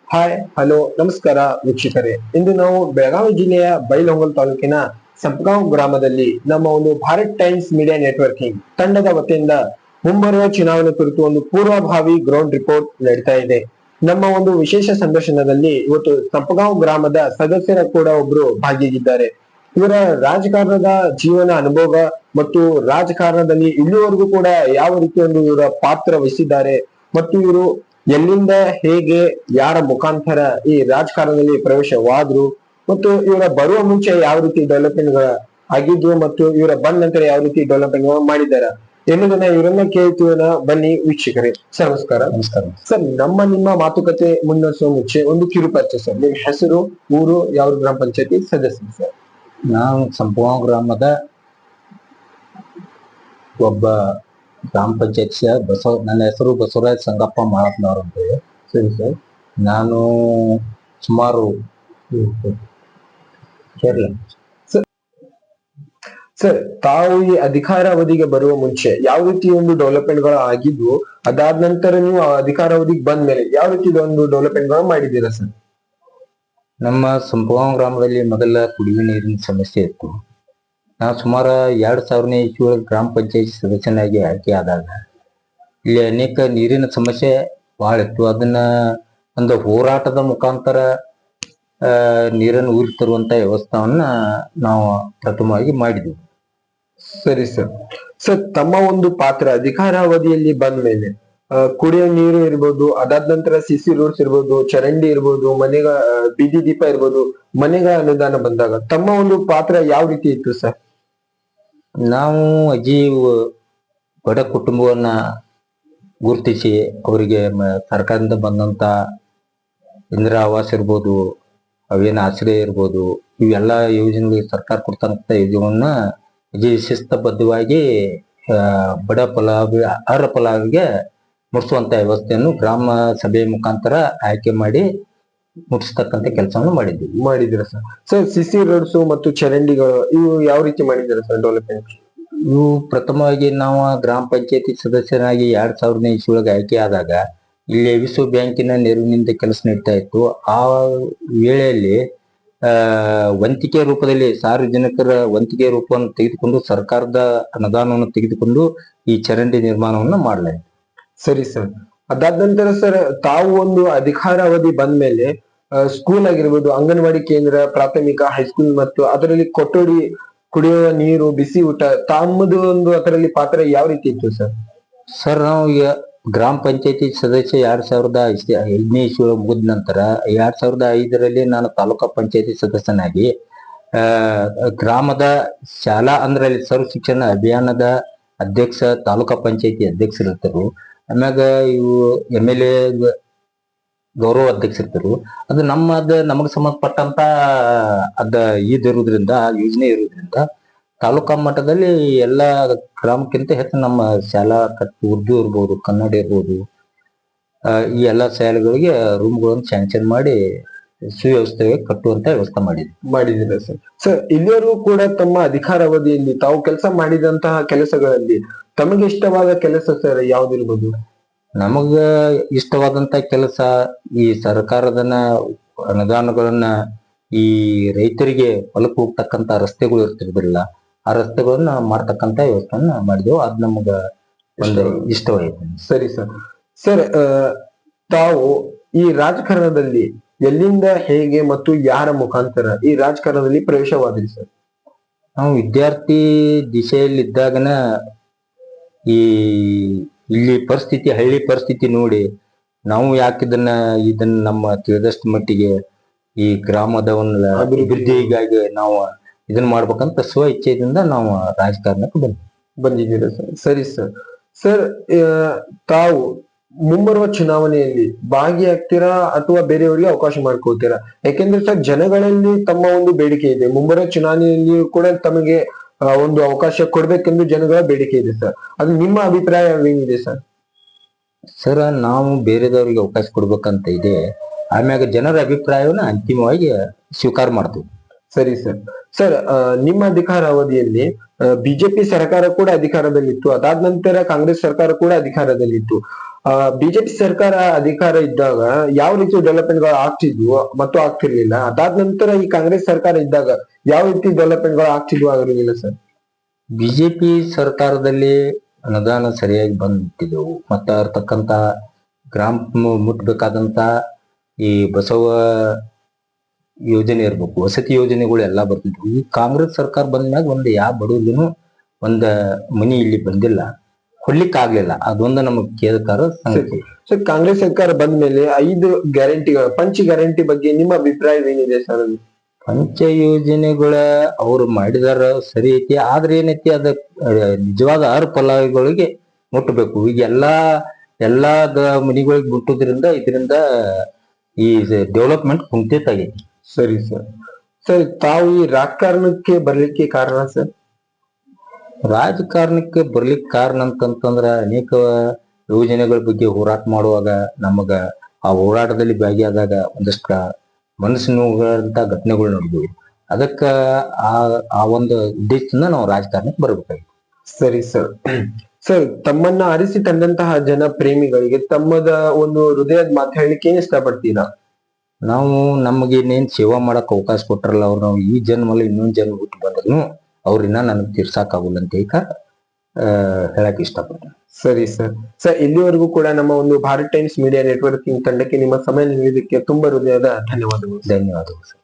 Hi hello ನಮಸ್ಕಾರ ವೀಕ್ಷಕರೇ. ಇಂದು ನಾವು ಬೆಳಗಾವಿ ಜಿಲ್ಲೆಯ ಬೈಲಹೊಂಗಲ ತಾಲೂಕಿನ ಸಂಪಗಾಂವ್ ಗ್ರಾಮದಲ್ಲಿ ನಮ್ಮ ಒಂದು ಭಾರತ್ ಟೈಮ್ಸ್ ಮೀಡಿಯಾ ನೆಟ್ವರ್ಕಿಂಗ್ ತಂಡದ ವತಿಯಿಂದ ಮುಂಬರುವ ಚುನಾವಣೆ ಕುರಿತು ಒಂದು ಪೂರ್ವಭಾವಿ ಗ್ರೌಂಡ್ ರಿಪೋರ್ಟ್ ನಡೀತಾ ಇದೆ. ನಮ್ಮ ಒಂದು ವಿಶೇಷ ಸಂದರ್ಶನದಲ್ಲಿ ಇವತ್ತು ಸಂಪಗಾಂವ್ ಗ್ರಾಮದ ಸದಸ್ಯರ ಕೂಡ ಒಬ್ರು ಭಾಗಿಯಾಗಿದ್ದಾರೆ. ಇವರ ರಾಜಕಾರಣದ ಜೀವನ ಅನುಭವ ಮತ್ತು ರಾಜಕಾರಣದಲ್ಲಿ ಇಲ್ಲಿವರೆಗೂ ಕೂಡ ಯಾವ ರೀತಿ ಒಂದು ಇವರ ಪಾತ್ರ ವಹಿಸಿದ್ದಾರೆ ಮತ್ತು ಇವರು ಎಲ್ಲಿಂದ ಹೇಗೆ ಯಾರ ಮುಖಾಂತರ ಈ ರಾಜಕಾರಣದಲ್ಲಿ ಪ್ರವೇಶವಾದ್ರು ಮತ್ತು ಇವರ ಬರುವ ಮುಂಚೆ ಯಾವ ರೀತಿ ಡೆವಲಪ್ಮೆಂಟ್ ಆಗಿದ್ವು ಮತ್ತು ಇವರ ಬಂದ ನಂತರ ಯಾವ ರೀತಿ ಡೆವಲಪ್ಮೆಂಟ್ ಮಾಡಿದ್ದಾರೆ ಎನ್ನುವುದನ್ನ ಇವರನ್ನ ಕೇಳ್ತೀವನ. ಬನ್ನಿ ವೀಕ್ಷಕರೇ. ಸರ್ ನಮಸ್ಕಾರ. ನಮಸ್ಕಾರ ಸರ್, ನಿಮ್ಮ ಮಾತುಕತೆ ಮುನ್ನಡೆಸುವ ಮುಂಚೆ ಒಂದು ಕಿರು ಪರಿಚಯ ಸರ್. ನಿಮ್ಮ ಹೆಸರು, ಊರು, ಯಾವ ಗ್ರಾಮ ಪಂಚಾಯತಿ ಸದಸ್ಯರು ಸರ್? ನಾನು ಸಂಪಗಾಂವ್ ಗ್ರಾಮದ ಒಬ್ಬ ಗ್ರಾಮ ಪಂಚಾಯತ್ ನನ್ನ ಹೆಸರು ಬಸವರಾಜ್ ಸಂಗಪ್ಪ ಮಾಳಪ್ಪನವ್ರು ಅಂತ ಹೇಳಿ. ಸರಿ ಸರ್. ನಾನು ಸುಮಾರು ಕೇರಳ. ಸರ್, ತಾವು ಈ ಅಧಿಕಾರಾವಧಿಗೆ ಬರುವ ಮುಂಚೆ ಯಾವ ರೀತಿ ಒಂದು ಡೆವಲಪ್ಮೆಂಟ್ ಗಳು ಆಗಿದ್ವು, ಅದಾದ ನಂತರ ನೀವು ಅಧಿಕಾರಾವಧಿಗೆ ಬಂದ ಮೇಲೆ ಯಾವ ರೀತಿ ಒಂದು ಡೆವಲಪ್ಮೆಂಟ್ ಗಳು ಮಾಡಿದ್ದೀರಾ ಸರ್? ನಮ್ಮ ಸಂಪಗಾಂವ್ ಗ್ರಾಮದಲ್ಲಿ ಮೊದಲ ಕುಡಿಯುವ ನೀರಿನ ಸಮಸ್ಯೆ ಇತ್ತು. ನಾವು ಸುಮಾರು 2000ನೇ ಇಸ್ವಿಯೊಳಗೆ ಗ್ರಾಮ ಪಂಚಾಯತ್ ಸದಸ್ಯನಾಗಿ ಆಯ್ಕೆ ಆದಾಗ ಇಲ್ಲಿ ಅನೇಕ ನೀರಿನ ಸಮಸ್ಯೆ ಬಹಳ ಇತ್ತು. ಅದನ್ನ ಒಂದು ಹೋರಾಟದ ಮುಖಾಂತರ ನೀರನ್ನು ಊರಿ ತರುವಂತ ವ್ಯವಸ್ಥೆಯನ್ನ ನಾವು ಪ್ರಥಮವಾಗಿ ಮಾಡಿದ್ವಿ. ಸರಿ ಸರ್. ಸರ್, ತಮ್ಮ ಒಂದು ಪಾತ್ರ ಅಧಿಕಾರಾವಧಿಯಲ್ಲಿ ಬಂದ ಮೇಲೆ ಕುಡಿಯೋ ನೀರು ಇರ್ಬೋದು, ಅದಾದ ನಂತರ ಸಿಸಿ ರೋಡ್ಸ್ ಇರ್ಬೋದು, ಚರಂಡಿ ಇರ್ಬೋದು, ಮನೆಗ ಬೀದಿ ದೀಪ ಇರ್ಬೋದು, ಮನೆಗ ಅನುದಾನ ಬಂದಾಗ ತಮ್ಮ ಒಂದು ಪಾತ್ರ ಯಾವ ರೀತಿ ಇತ್ತು ಸರ್? ನಾವು ಅಜ್ಜಿ ಬಡ ಕುಟುಂಬವನ್ನ ಗುರುತಿಸಿ ಅವರಿಗೆ ಸರ್ಕಾರದಿಂದ ಬಂದಂತ ಇಂದಿರಾ ಆವಾಸ್ ಇರ್ಬೋದು, ಅವೇನು ಆಶ್ರಯ ಇರ್ಬೋದು, ಇವೆಲ್ಲ ಯೋಜನೆಗಳಿಗೆ ಸರ್ಕಾರ ಕೊಡ್ತಂತ ಯೋಜನೆಯನ್ನ ಅಜ್ಜಿ ಶಿಸ್ತಬದ್ಧವಾಗಿ ಬಡ ಅರ್ಹ ಫಲಾವಿಗೆ ಮುಟ್ಟಿಸುವಂತ ವ್ಯವಸ್ಥೆಯನ್ನು ಗ್ರಾಮ ಸಭೆ ಮುಖಾಂತರ ಆಯ್ಕೆ ಮಾಡಿ ಮುಟ್ಟಿಸ್ತಕ್ಕಂಥ ಕೆಲಸವನ್ನು ಮಾಡಿದ್ದೀರಾ ಸರ್? ಸರ್, ಸಿಸಿ ರೋಡ್ಸ್ ಮತ್ತು ಚರಂಡಿಗಳು ಇವು ಯಾವ ರೀತಿ ಮಾಡಿದ್ದೀರಾ ಸರ್ ಡೆವಲಪ್ಮೆಂಟ್? ಇವು ಪ್ರಥಮವಾಗಿ ನಾವು ಗ್ರಾಮ ಪಂಚಾಯತಿ ಸದಸ್ಯರಾಗಿ 2000ನೇ ಇಸ್ವಿಯೊಳಗೆ ಆಯ್ಕೆ ಆದಾಗ ಇಲ್ಲಿ ವಿಶ್ವ ಬ್ಯಾಂಕಿನ ನೆರವಿನಿಂದ ಕೆಲಸ ನೀಡ್ತಾ ಇತ್ತು. ಆ ವೇಳೆಯಲ್ಲಿ ವಂತಿಕೆ ರೂಪದಲ್ಲಿ ಸಾರ್ವಜನಿಕರ ವಂತಿಕೆ ರೂಪವನ್ನು ತೆಗೆದುಕೊಂಡು ಸರ್ಕಾರದ ಅನುದಾನವನ್ನು ತೆಗೆದುಕೊಂಡು ಈ ಚರಂಡಿ ನಿರ್ಮಾಣವನ್ನು ಮಾಡಲಾಯಿತು. ಸರಿ ಸರ್. ಅದಾದ ನಂತರ ಸರ್, ತಾವು ಒಂದು ಅಧಿಕಾರಾವಧಿ ಬಂದ ಮೇಲೆ ಸ್ಕೂಲ್ ಆಗಿರ್ಬೋದು, ಅಂಗನವಾಡಿ ಕೇಂದ್ರ, ಪ್ರಾಥಮಿಕ, ಹೈಸ್ಕೂಲ್ ಮತ್ತು ಅದರಲ್ಲಿ ಕೊಠಡಿ, ಕುಡಿಯುವ ನೀರು, ಬಿಸಿ ಊಟ, ತಮ್ಮದು ಒಂದು ಅದರಲ್ಲಿ ಪಾತ್ರ ಯಾವ ರೀತಿ ಇತ್ತು ಸರ್? ಸರ್, ನಾವು ಗ್ರಾಮ ಪಂಚಾಯತಿ ಸದಸ್ಯ 2005ನೇ ಇಸ್ವಿ ಮುಗಿದ ನಂತರ 2005ರಲ್ಲಿ ನಾನು ತಾಲೂಕಾ ಪಂಚಾಯತಿ ಸದಸ್ಯನಾಗಿ ಗ್ರಾಮದ ಶಾಲಾ ಅಂದ್ರೆ ಸರ್ವ ಶಿಕ್ಷಣ ಅಭಿಯಾನದ ಅಧ್ಯಕ್ಷ, ತಾಲೂಕಾ ಪಂಚಾಯತಿ ಅಧ್ಯಕ್ಷರಿರ್ತಾರೆ. ಆಮ್ಯಾಗ ಇವು MLA ಗೌರವ ಅಧ್ಯಕ್ಷರಿರ್ತಾರೆ. ಅದು ನಮಗೆ ಸಂಬಂಧಪಟ್ಟಂತ ಇರುವುದರಿಂದ, ಯೋಜನೆ ಇರುವುದರಿಂದ ತಾಲೂಕಾ ಮಟ್ಟದಲ್ಲಿ ಎಲ್ಲ ಗ್ರಾಮಕ್ಕಿಂತ ಹೆಚ್ಚು ನಮ್ಮ ಶಾಲಾ ಉರ್ದು ಇರ್ಬೋದು, ಕನ್ನಡ ಇರ್ಬೋದು, ಈ ಎಲ್ಲಾ ಶಾಲೆಗಳಿಗೆ ರೂಮ್ಗಳನ್ನು ಸ್ಯಾಂಕ್ಷನ್ ಮಾಡಿ ಸುವ್ಯವಸ್ಥೆಗೆ ಕಟ್ಟುವಂತ ವ್ಯವಸ್ಥೆ ಮಾಡಿದ್ದೀರಾ ಸರ್? ಸರ್, ಇಲ್ಲಿಯವರು ಕೂಡ ತಮ್ಮ ಅಧಿಕಾರಾವಧಿಯಲ್ಲಿ ತಾವು ಕೆಲಸ ಮಾಡಿದಂತಹ ಕೆಲಸಗಳಲ್ಲಿ ತಮಗೆ ಇಷ್ಟವಾದ ಕೆಲಸ ಸರ್ ಯಾವ್ದಿರ್ಬೋದು? ನಮಗ ಇಷ್ಟವಾದಂತ ಕೆಲಸ ಈ ಸರ್ಕಾರದ ಅನುದಾನಗಳನ್ನ ಈ ರೈತರಿಗೆ ಹೊಲಕ್ಕೆ ಹೋಗ್ತಕ್ಕಂತ ರಸ್ತೆಗಳು ಇರ್ತಿರ್ಲಿಲ್ಲ, ಆ ರಸ್ತೆಗಳನ್ನ ಮಾಡ್ತಕ್ಕಂತ ವ್ಯವಸ್ಥೆಯನ್ನ ಮಾಡಿದೆವು. ಅದ್ ನಮಗ ಒಂದು ಇಷ್ಟವಾಯಿತು. ಸರಿ ಸರ್. ಸರ್, ತಾವು ಈ ರಾಜಕಾರಣದಲ್ಲಿ ಎಲ್ಲಿಂದ, ಹೇಗೆ ಮತ್ತು ಯಾರ ಮುಖಾಂತರ ಈ ರಾಜಕಾರಣದಲ್ಲಿ ಪ್ರವೇಶವಾದ್ರಿ ಸರ್? ನಾವು ವಿದ್ಯಾರ್ಥಿ ದಿಶೆಯಲ್ಲಿದ್ದಾಗನ ಇಲ್ಲಿ ಪರಿಸ್ಥಿತಿ, ಹಳ್ಳಿ ಪರಿಸ್ಥಿತಿ ನೋಡಿ ನಾವು ಯಾಕಿದನ್ನ ನಮ್ಮ ತಿಳಿದಷ್ಟು ಮಟ್ಟಿಗೆ ಈ ಗ್ರಾಮದ ಒಂದು ಅಭಿವೃದ್ಧಿಗಾಗಿ ನಾವು ಇದನ್ನ ಮಾಡ್ಬೇಕಂತ ಸ್ವ ಇಚ್ಛೆಯಿಂದ ನಾವು ರಾಜಕಾರಣಕ್ಕೆ ಬಂದಿದ್ದೀರಾ ಸರ್? ಸರಿ ಸರ್. ಸರ್, ತಾವು ಮುಂಬರುವ ಚುನಾವಣೆಯಲ್ಲಿ ಭಾಗಿಯಾಗ್ತೀರಾ ಅಥವಾ ಬೇರೆಯವರಿಗೆ ಅವಕಾಶ ಮಾಡ್ಕೊಳ್ತೀರಾ? ಯಾಕೆಂದ್ರೆ ಸರ್, ಜನಗಳಲ್ಲಿ ತಮ್ಮ ಒಂದು ಬೇಡಿಕೆ ಇದೆ. ಮುಂಬರುವ ಚುನಾವಣೆಯಲ್ಲಿ ಕೂಡ ತಮಗೆ ಒಂದು ಅವಕಾಶ ಕೊಡ್ಬೇಕೆಂದು ಜನಗಳ ಬೇಡಿಕೆ ಇದೆ ಸರ್. ಅದು ನಿಮ್ಮ ಅಭಿಪ್ರಾಯ ಏನಿದೆ ಸರ್? ಸರ್, ನಾವು ಬೇರೆದವ್ರಿಗೆ ಅವಕಾಶ ಕೊಡ್ಬೇಕಂತ ಇದೆ. ಆಮ್ಯಾಗ ಜನರ ಅಭಿಪ್ರಾಯವನ್ನ ಅಂತಿಮವಾಗಿ ಸ್ವೀಕಾರ ಮಾಡ್ತೀವಿ. ಸರಿ ಸರ್. ಸರ್, ನಿಮ್ಮ ಅಧಿಕಾರ ಅವಧಿಯಲ್ಲಿ ಬಿಜೆಪಿ ಸರ್ಕಾರ ಕೂಡ ಅಧಿಕಾರದಲ್ಲಿತ್ತು, ಅದಾದ ನಂತರ ಕಾಂಗ್ರೆಸ್ ಸರ್ಕಾರ ಕೂಡ ಅಧಿಕಾರದಲ್ಲಿತ್ತು. ಬಿಜೆಪಿ ಸರ್ಕಾರ ಅಧಿಕಾರ ಇದ್ದಾಗ ಯಾವ ರೀತಿ ಡೆವಲಪ್ಮೆಂಟ್ ಗಳು ಆಗ್ತಿದ್ವು ಮತ್ತು ಆಗ್ತಿರ್ಲಿಲ್ಲ, ಅದಾದ ನಂತರ ಈ ಕಾಂಗ್ರೆಸ್ ಸರ್ಕಾರ ಇದ್ದಾಗ ಯಾವ ರೀತಿ ಡೆವಲಪ್ಮೆಂಟ್ ಗಳು ಆಗ್ತಿದ್ವು ಆಗಿರ್ಲಿಲ್ಲ ಸರ್? ಬಿಜೆಪಿ ಸರ್ಕಾರದಲ್ಲಿ ಅನುದಾನ ಸರಿಯಾಗಿ ಬಂದ್ಬಿಟ್ಟಿದ್ದೆವು. ಮತ್ತ ಇರ್ತಕ್ಕಂತ ಮುಟ್ಬೇಕಾದಂತ ಈ ಬಸವ ಯೋಜನೆ ಇರ್ಬೇಕು, ವಸತಿ ಯೋಜನೆಗಳು ಎಲ್ಲಾ ಬರ್ತಿದ್ವು. ಈ ಕಾಂಗ್ರೆಸ್ ಸರ್ಕಾರ ಬಂದ್ಮ್ಯಾಗ ಒಂದ್ ಯಾವ ಬಡವ್ರಿಗೂ ಒಂದ ಮನಿ ಇಲ್ಲಿ ಬಂದಿಲ್ಲ, ಕೊಡ್ಲಿಕ್ಕೆ ಆಗ್ಲಿಲ್ಲ. ಅದೊಂದು ನಮಗ್ ಕೇಳ್ತಾರ ಸಂಗತಿ. ಸರ್, ಕಾಂಗ್ರೆಸ್ ಸರ್ಕಾರ ಬಂದ ಮೇಲೆ 5 ಗ್ಯಾರಂಟಿಗಳು, ಪಂಚ ಗ್ಯಾರಂಟಿ ಬಗ್ಗೆ ನಿಮ್ಮ ಅಭಿಪ್ರಾಯ ಏನಿದೆ ಸರ್? ಪಂಚ ಯೋಜನೆಗಳ ಅವ್ರು ಮಾಡಿದಾರ ಸರಿ ಐತಿ, ಆದ್ರೆ ಏನೈತಿ ಅದ ನಿಜವಾದ ಫಲಾನುಭವಿಗಳಿಗೆ ಮುಟ್ಟಬೇಕು. ಈಗ ಎಲ್ಲಾದ ಮನಿಗಳಿಗೆ ಮುಟ್ಟೋದ್ರಿಂದ ಇದರಿಂದ ಈ ಡೆವಲಪ್ಮೆಂಟ್ ಕುಂಠಿತ ಆಗೈತಿ. ಸರಿ ಸರ್. ಸರ್, ತಾವು ಈ ರಾಜಕಾರಣಕ್ಕೆ ಬರ್ಲಿಕ್ಕೆ ಕಾರಣ ಸರ್? ರಾಜಕಾರಣಕ್ಕೆ ಬರ್ಲಿಕ್ಕೆ ಕಾರಣ ಅಂತಂದ್ರ ಅನೇಕ ಯೋಜನೆಗಳ ಬಗ್ಗೆ ಹೋರಾಟ ಮಾಡುವಾಗ ನಮಗ ಆ ಹೋರಾಟದಲ್ಲಿ ಭಾಗಿಯಾದಾಗ ಒಂದಷ್ಟ ಮನಸ್ಸಿನ ಘಟನೆಗಳು ನೋಡಿದ್ವಿ. ಅದಕ್ಕ ಆ ಒಂದು ಉದ್ದೇಶದಿಂದ ನಾವು ರಾಜಕಾರಣಕ್ಕೆ ಬರ್ಬೇಕಾಗಿತ್ತು. ಸರಿ ಸರ್. ಸರ್, ತಮ್ಮನ್ನ ಆರಿಸಿ ತಂದಂತಹ ಜನ ಪ್ರೇಮಿಗಳಿಗೆ ತಮ್ಮದ ಒಂದು ಹೃದಯದ ಮಾತು ಹೇಳಲಿಕ್ಕೆ ಏನ್ ಇಷ್ಟಪಡ್ತೀರಾ? ನಾವು ನಮಗೆ ಇನ್ನೇನ್ ಸೇವಾ ಮಾಡಕ್ ಅವಕಾಶ ಕೊಟ್ರಲ್ಲ ಅವ್ರು, ನಾವು ಈ ಜನ್ಮಲ್ಲಿ ಇನ್ನೊಂದ್ ಜನ್ಮ ಹುಟ್ಟು ಬಂದ್ರು ಅವ್ರನ್ನ ನನಗ್ ತೀರ್ಸಾಕ್ ಆಗುಲ್ಲ ಅಂತ ಹೇಳಕ್ ಇಷ್ಟಪಡ್ತೀನಿ. ಸರಿ ಸರ್. ಸರ್, ಇಲ್ಲಿವರೆಗೂ ಕೂಡ ನಮ್ಮ ಒಂದು ಭಾರತ್ ಟೈಮ್ಸ್ ಮೀಡಿಯಾ ನೆಟ್ವರ್ಕಿಂಗ್ ತಂಡಕ್ಕೆ ನಿಮ್ಮ ಸಮಯ ನೀಡಿದ್ದಕ್ಕೆ ತುಂಬಾ ಹೃದಯದ ಧನ್ಯವಾದಗಳು. ಧನ್ಯವಾದಗಳು ಸರ್.